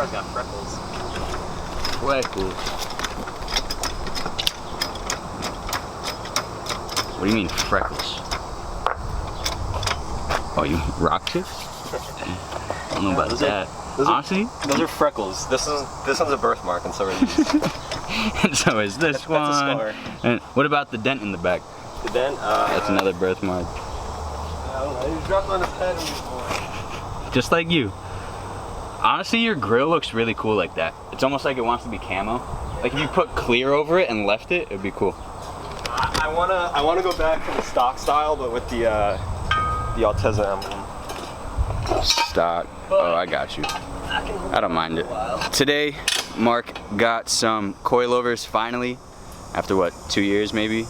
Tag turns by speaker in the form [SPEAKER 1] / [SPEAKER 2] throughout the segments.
[SPEAKER 1] car's got freckles.
[SPEAKER 2] Freckles. What do you mean freckles? Oh, you rock chips? I don't know about that. Honestly,
[SPEAKER 1] those are freckles. This one's a birthmark, and so are these.
[SPEAKER 2] and so is this one.
[SPEAKER 1] That's a scar.
[SPEAKER 2] And what about the dent in the back?
[SPEAKER 1] The dent?
[SPEAKER 2] That's another birthmark.
[SPEAKER 1] I don't know. He dropped on his head and was born.
[SPEAKER 2] Just like you. Honestly, your grill looks really cool like that. It's almost like it wants to be camo. Like if you put clear over it and left it, it'd be cool.
[SPEAKER 1] I wanna go back to the stock style, but with the Altezza emblem.
[SPEAKER 2] Stock. Oh, I got you. I don't mind it. Today, Mark got some coilovers finally, after what, 2 years maybe?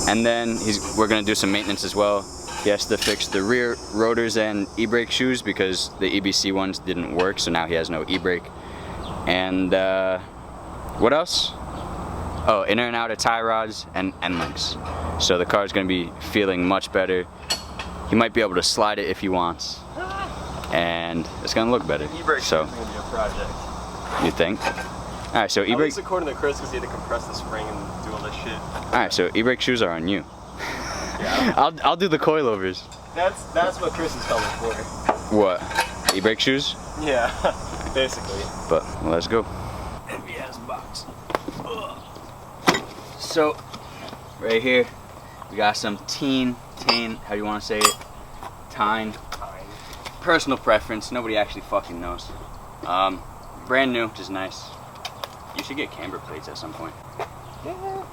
[SPEAKER 2] And then we're gonna do some maintenance as well. He has to fix the rear rotors and e-brake shoes because the EBC ones didn't work, so now he has no e-brake. And what else? Oh, inner and outer tie rods and end links. So the car's gonna be feeling much better. He might be able to slide it if he wants. And it's gonna look better.
[SPEAKER 1] E-brake
[SPEAKER 2] so,
[SPEAKER 1] is gonna be a project.
[SPEAKER 2] You think? Alright, so e-brake.
[SPEAKER 1] At least according to Chris, because he had to compress the spring and do all this shit.
[SPEAKER 2] Alright, so e-brake shoes are on you.
[SPEAKER 1] Yeah.
[SPEAKER 2] I'll do the coilovers.
[SPEAKER 1] That's what Chris is coming for.
[SPEAKER 2] What? E-brake shoes?
[SPEAKER 1] Yeah, basically.
[SPEAKER 2] But let's go.
[SPEAKER 1] Heavy ass box.
[SPEAKER 2] So, right here, we got some Tein, how do you want to say it? Tein. Personal preference, nobody actually fucking knows. Brand new, which is nice. You should get camber plates at some point.
[SPEAKER 1] Yeah.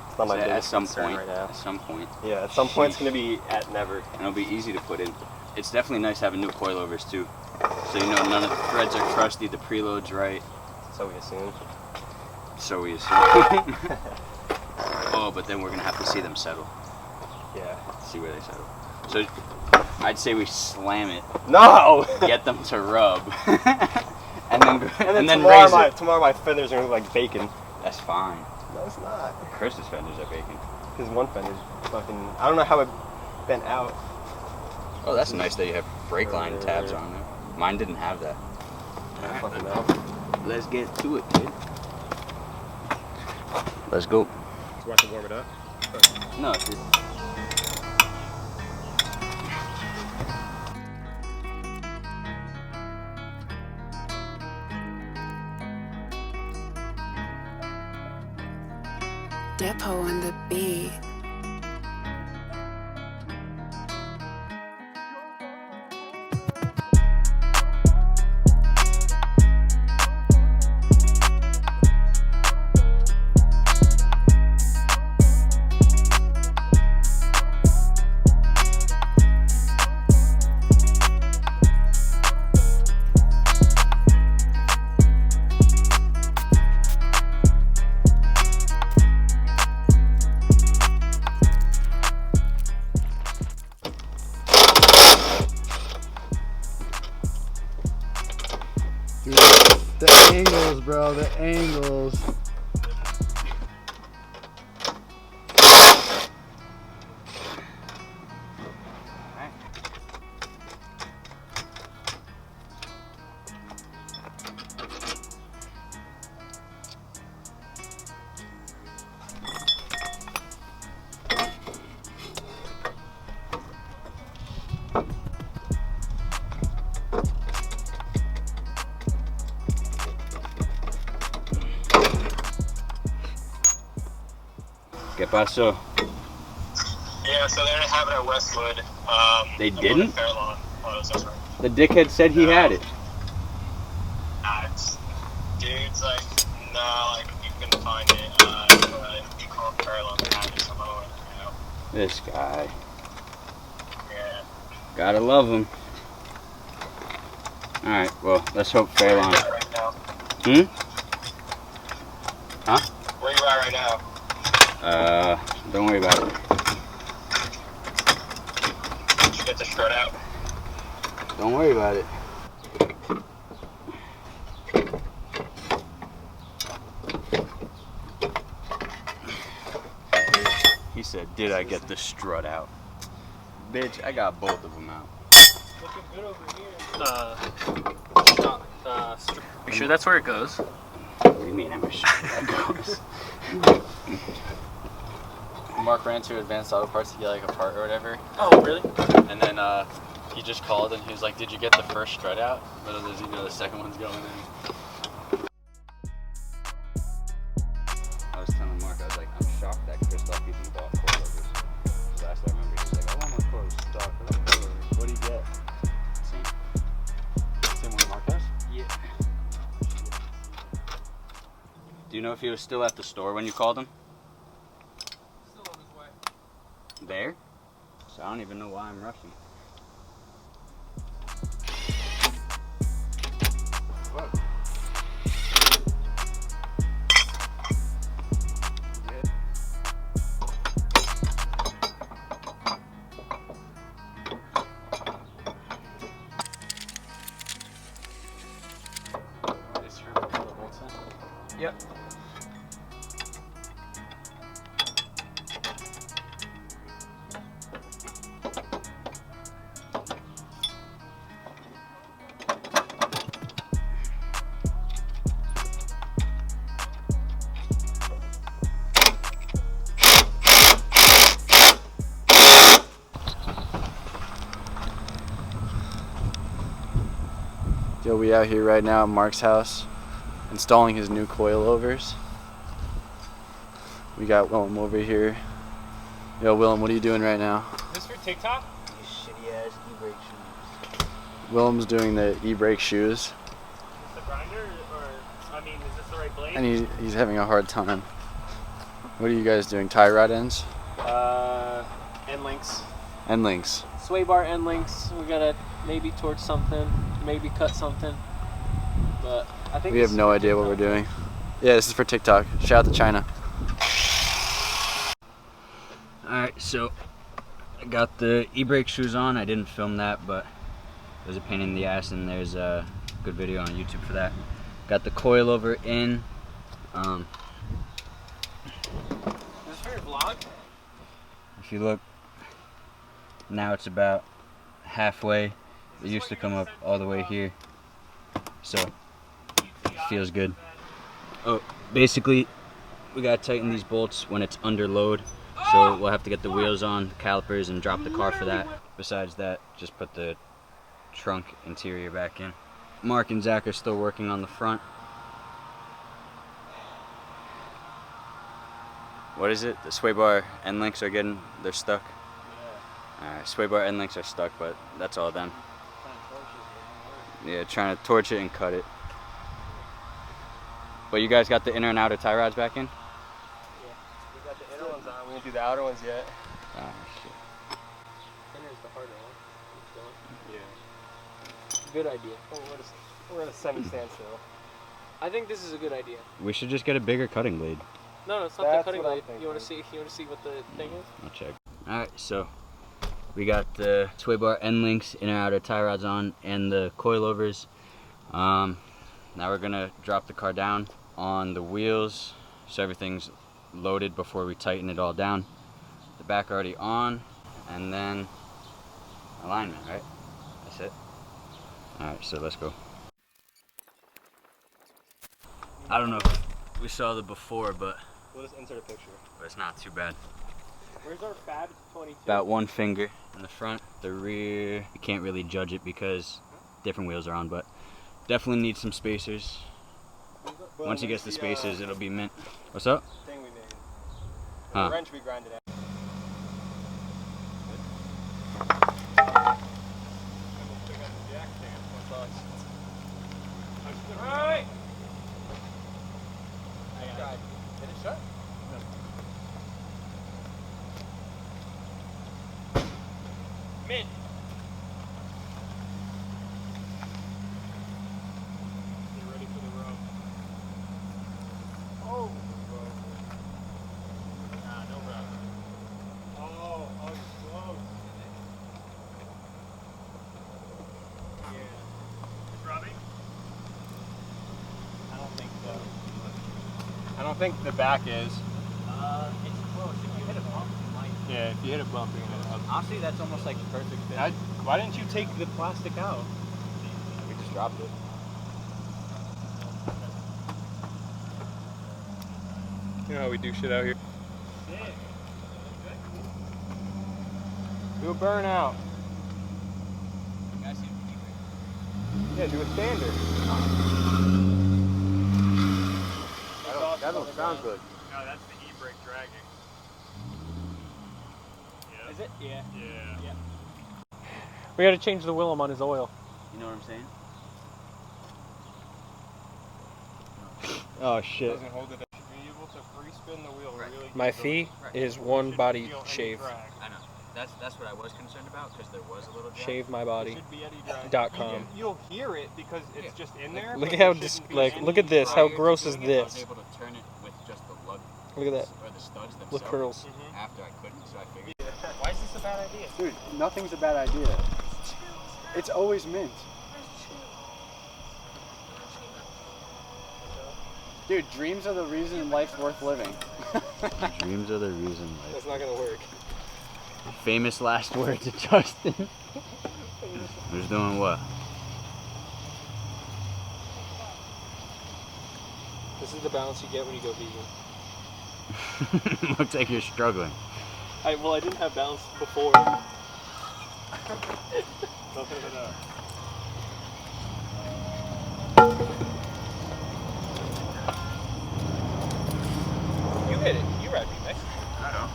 [SPEAKER 1] It's not my biggest concern right now.
[SPEAKER 2] At some point.
[SPEAKER 1] Yeah, at some point it's gonna be at never.
[SPEAKER 2] And it'll be easy to put in. It's definitely nice having new coilovers too. So you know none of the threads are crusty, the preload's right.
[SPEAKER 1] So we assume.
[SPEAKER 2] So we assume. Oh, but then we're gonna have to see them settle.
[SPEAKER 1] Yeah.
[SPEAKER 2] See where they settle. So I'd say we slam it.
[SPEAKER 1] No!
[SPEAKER 2] Get them to rub. and then
[SPEAKER 1] tomorrow my fenders are gonna look like bacon.
[SPEAKER 2] That's fine.
[SPEAKER 1] No, it's not.
[SPEAKER 2] Chris's fenders are bacon.
[SPEAKER 1] His one fender's fucking. I don't know how it bent out.
[SPEAKER 2] Oh, that's nice that you have brake line tabs on there. Mine didn't have that.
[SPEAKER 1] I don't fucking know.
[SPEAKER 2] Let's get to it, kid. Let's go.
[SPEAKER 1] Do you want to warm it up?
[SPEAKER 2] No, dude.
[SPEAKER 3] Depot on the beat.
[SPEAKER 4] Dude, the angles, bro, the angles.
[SPEAKER 2] ¿Qué pasó?
[SPEAKER 5] Yeah, so they didn't have it at Westwood.
[SPEAKER 2] They didn't?
[SPEAKER 5] Fairlawn. Oh, that's right.
[SPEAKER 2] The dickhead said he had it.
[SPEAKER 5] Nah, dude's like, nah, like, you couldn't find it. You called Fairlawn and had it somewhere, you know?
[SPEAKER 2] This guy.
[SPEAKER 5] Yeah.
[SPEAKER 2] Gotta love him. Alright, well, let's hope Fairlawn.
[SPEAKER 5] Where you at right now?
[SPEAKER 2] Huh?
[SPEAKER 5] Where you at right now?
[SPEAKER 2] Don't worry about it.
[SPEAKER 5] Did you get the strut out?
[SPEAKER 2] Don't worry about it. He said, did I get the strut out? Bitch, I got both of them out.
[SPEAKER 1] Looking good over here.
[SPEAKER 6] sure that's where it goes?
[SPEAKER 2] What do you mean, am I sure that goes? Mark ran to Advanced Auto Parts to get like a part or whatever.
[SPEAKER 6] Oh, really?
[SPEAKER 2] And then he just called and he was like, "Did you get the first strut out?" But does he know the second one's going in? I was telling Mark, I was like, I'm shocked that Christoph even bought coilovers. Last I remember, he was like, "I want my coilovers stock. I want coilovers." What do you get? Same one Mark has? Yeah. Do you know if he was still at the store when you called him?
[SPEAKER 6] Still on his way.
[SPEAKER 2] There? So I don't even know why I'm rushing. What?
[SPEAKER 6] Yep.
[SPEAKER 4] Yo, we out here right now at Mark's house, installing his new coilovers. We got Willem over here. Yo, Willem, what are you doing right now?
[SPEAKER 6] Is this for TikTok?
[SPEAKER 7] These shitty ass e-brake shoes.
[SPEAKER 4] Willem's doing the e-brake shoes,
[SPEAKER 6] Is this the grinder, or, I mean, is this the right blade?
[SPEAKER 4] and he's having a hard time. What are you guys doing? Tie rod ends?
[SPEAKER 6] End links.
[SPEAKER 4] End links.
[SPEAKER 6] Sway bar end links. We're gonna maybe torch something, maybe cut something. But I think
[SPEAKER 4] We have no idea what we're doing. Yeah, this is for TikTok. Shout out to China.
[SPEAKER 2] Alright, so I got the e-brake shoes on. I didn't film that, but it was a pain in the ass, and there's a good video on YouTube for that. Got the coilover in.
[SPEAKER 6] Is this for your vlog?
[SPEAKER 2] If you look, now it's about halfway. It used to come up all the way here, so it feels good. Oh, basically, we gotta tighten these bolts when it's under load, so we'll have to get the wheels on, the calipers, and drop the car for that. Besides that, just put the trunk interior back in. Mark and Zach are still working on the front. What is it? The sway bar end links are getting, they're stuck? Yeah. Alright, sway bar end links are stuck, but that's all done. Yeah, trying to torch it and cut it. But you guys got the inner and outer tie rods back in?
[SPEAKER 1] Yeah. We got the inner ones on. We didn't do the outer ones yet.
[SPEAKER 2] Oh shit.
[SPEAKER 6] Inner's the harder one.
[SPEAKER 1] Yeah.
[SPEAKER 6] Good idea.
[SPEAKER 1] Oh, we're at a semi-standstill.
[SPEAKER 6] I think this is a good idea.
[SPEAKER 2] We should just get a bigger cutting blade.
[SPEAKER 6] No, it's not
[SPEAKER 1] That's
[SPEAKER 6] the cutting
[SPEAKER 1] what I'm
[SPEAKER 6] blade.
[SPEAKER 1] thinking.
[SPEAKER 6] You want to see? You want to see what the thing is?
[SPEAKER 2] I'll check. Alright, so we got the sway bar end links, inner and outer tie rods on, and the coilovers. Now we're gonna drop the car down on the wheels, so everything's loaded before we tighten it all down. The back already on, and then alignment, right? That's it. Alright, so let's go. I don't know if we saw the before, but
[SPEAKER 1] We'll just insert a picture.
[SPEAKER 2] it's not too bad.
[SPEAKER 6] Where's our Fab 22?
[SPEAKER 2] About one finger in the front. The rear, you can't really judge it because different wheels are on, but definitely need some spacers.
[SPEAKER 1] Well,
[SPEAKER 2] Once he gets the spacers, it'll be mint. What's up?
[SPEAKER 1] Thing we made.
[SPEAKER 2] Huh.
[SPEAKER 1] The wrench we grinded out.
[SPEAKER 6] Alright!
[SPEAKER 1] Did it shut?
[SPEAKER 6] Mint. Get ready for the rub.
[SPEAKER 1] Oh!
[SPEAKER 6] Nah, no rub.
[SPEAKER 1] Oh, it's close.
[SPEAKER 6] Yeah. It's rubbing?
[SPEAKER 1] I don't think so. I don't think the back is.
[SPEAKER 7] It's close. If you hit a bump, you might.
[SPEAKER 1] Yeah, if you hit a bump, you're gonna hit a
[SPEAKER 7] Honestly, that's almost like the perfect fit.
[SPEAKER 1] Why didn't you take the plastic out?
[SPEAKER 2] We just dropped it.
[SPEAKER 1] You know how we do shit out here. Do a burnout. Yeah, do a standard.
[SPEAKER 4] That sounds good.
[SPEAKER 1] No, that's the e-brake dragging. Yeah.
[SPEAKER 6] Is it? Yeah.
[SPEAKER 1] Yeah.
[SPEAKER 6] We gotta change the Willem on his oil.
[SPEAKER 2] You know what I'm saying?
[SPEAKER 1] Oh shit.
[SPEAKER 8] Doesn't hold it up. You should be able to free spin the wheel.
[SPEAKER 2] Right.
[SPEAKER 8] Really
[SPEAKER 6] My
[SPEAKER 8] good.
[SPEAKER 6] fee
[SPEAKER 2] Right.
[SPEAKER 6] is one body
[SPEAKER 8] Feel any
[SPEAKER 6] shave.
[SPEAKER 8] drag.
[SPEAKER 2] I know. That's what I was concerned about because there was a little drag.
[SPEAKER 6] Shave my
[SPEAKER 8] There
[SPEAKER 6] body.
[SPEAKER 8] should be any drag.
[SPEAKER 6] .com.
[SPEAKER 8] You'll hear it because it's just in there.
[SPEAKER 6] Look
[SPEAKER 8] but
[SPEAKER 6] at how
[SPEAKER 8] there shouldn't be
[SPEAKER 6] like
[SPEAKER 8] any
[SPEAKER 6] look at this. How
[SPEAKER 2] Prior to
[SPEAKER 6] gross is
[SPEAKER 2] doing it, I was
[SPEAKER 6] this?
[SPEAKER 2] able to turn it with just the lug
[SPEAKER 6] Look at that.
[SPEAKER 2] or the studs themselves.
[SPEAKER 6] Look curls.
[SPEAKER 2] After I couldn't, so I figured.
[SPEAKER 8] Why is this a bad idea?
[SPEAKER 4] Dude, nothing's a bad idea. It's always mint. Dude, dreams are the reason life's worth living.
[SPEAKER 2] Dreams are the reason.
[SPEAKER 6] That's not gonna work.
[SPEAKER 2] Famous last words of Justin. Who's doing what?
[SPEAKER 6] This is the balance you get when you go vegan.
[SPEAKER 2] Looks like you're struggling.
[SPEAKER 6] I didn't have balance before. You hit it. You ride remix.
[SPEAKER 2] I know.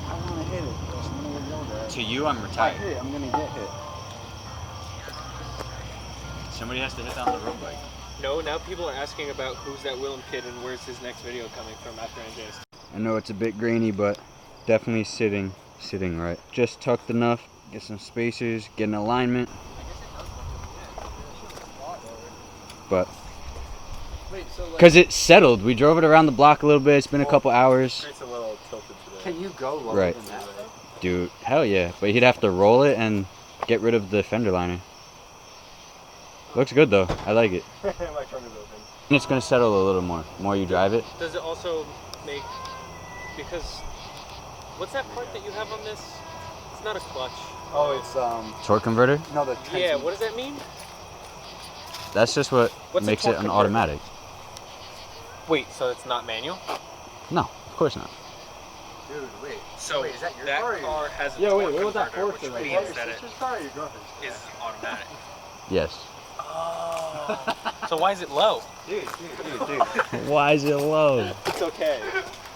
[SPEAKER 4] I want to hit it. I'm gonna yell that.
[SPEAKER 2] To you, I'm
[SPEAKER 4] If I
[SPEAKER 2] retired.
[SPEAKER 4] hit it, I'm gonna get hit.
[SPEAKER 2] Somebody has to hit down the road bike.
[SPEAKER 6] No, now people are asking about who's that Willem kid and where's his next video coming from after NJ's.
[SPEAKER 2] I know it's a bit grainy, but definitely sitting right. Just tucked enough. Get some spacers, get an alignment. But
[SPEAKER 6] Wait, so like,
[SPEAKER 2] because it's settled, we drove it around the block a little bit. It's been a couple hours.
[SPEAKER 1] It's a little tilted today.
[SPEAKER 4] Can you go lower
[SPEAKER 2] Right.
[SPEAKER 4] than that?
[SPEAKER 2] Dude, hell yeah. But he'd have to roll it and get rid of the fender liner. Looks good though. I like it.
[SPEAKER 1] My trunk is open.
[SPEAKER 2] And it's gonna settle a little more. The more you drive it.
[SPEAKER 6] does it also make, because what's that part that you have on this? It's not a clutch.
[SPEAKER 4] Oh, it's
[SPEAKER 2] Torque converter?
[SPEAKER 4] no, the
[SPEAKER 6] Yeah, what does that mean?
[SPEAKER 2] That's just what
[SPEAKER 6] What's a
[SPEAKER 2] makes it
[SPEAKER 6] torque
[SPEAKER 2] an
[SPEAKER 6] converter?
[SPEAKER 2] automatic.
[SPEAKER 6] Wait, so it's not manual?
[SPEAKER 2] No, of course not.
[SPEAKER 4] Dude, wait.
[SPEAKER 6] So
[SPEAKER 4] Wait, is that your
[SPEAKER 6] that
[SPEAKER 4] car or
[SPEAKER 6] car has a
[SPEAKER 4] Yeah, wait,
[SPEAKER 6] torque
[SPEAKER 4] what was that
[SPEAKER 6] converter,
[SPEAKER 4] for?
[SPEAKER 6] which
[SPEAKER 4] Like,
[SPEAKER 6] means that it
[SPEAKER 4] sister's car or your girlfriend's?
[SPEAKER 6] is automatic.
[SPEAKER 2] Yes.
[SPEAKER 6] So why is it low?
[SPEAKER 4] Dude.
[SPEAKER 2] Why is it low?
[SPEAKER 6] It's okay.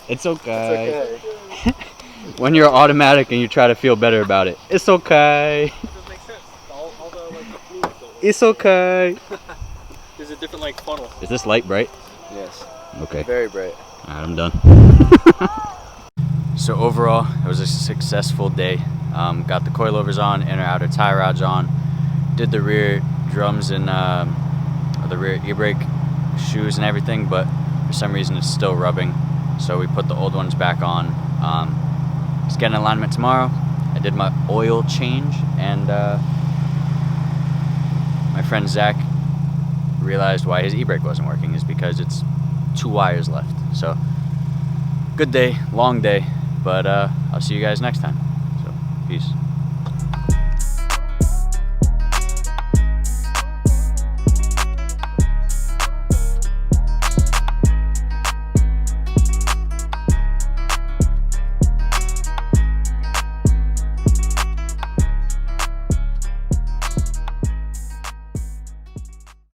[SPEAKER 2] It's okay. When you're automatic and you try to feel better about it, it's okay.
[SPEAKER 6] Does it make sense? All the like the fluids don't work.
[SPEAKER 2] It's okay.
[SPEAKER 6] There's a different like funnel.
[SPEAKER 2] Is this light bright?
[SPEAKER 4] Yes.
[SPEAKER 2] Okay.
[SPEAKER 4] Very bright.
[SPEAKER 2] Alright, I'm done. So overall, it was a successful day. Got the coilovers on, inner outer tie rods on, did the rear drums and the rear e-brake shoes and everything, but for some reason it's still rubbing. So we put the old ones back on. Just getting alignment tomorrow. I did my oil change, and my friend Zach realized why his e-brake wasn't working is because it's 2 wires left. So good day, long day, but I'll see you guys next time. So peace.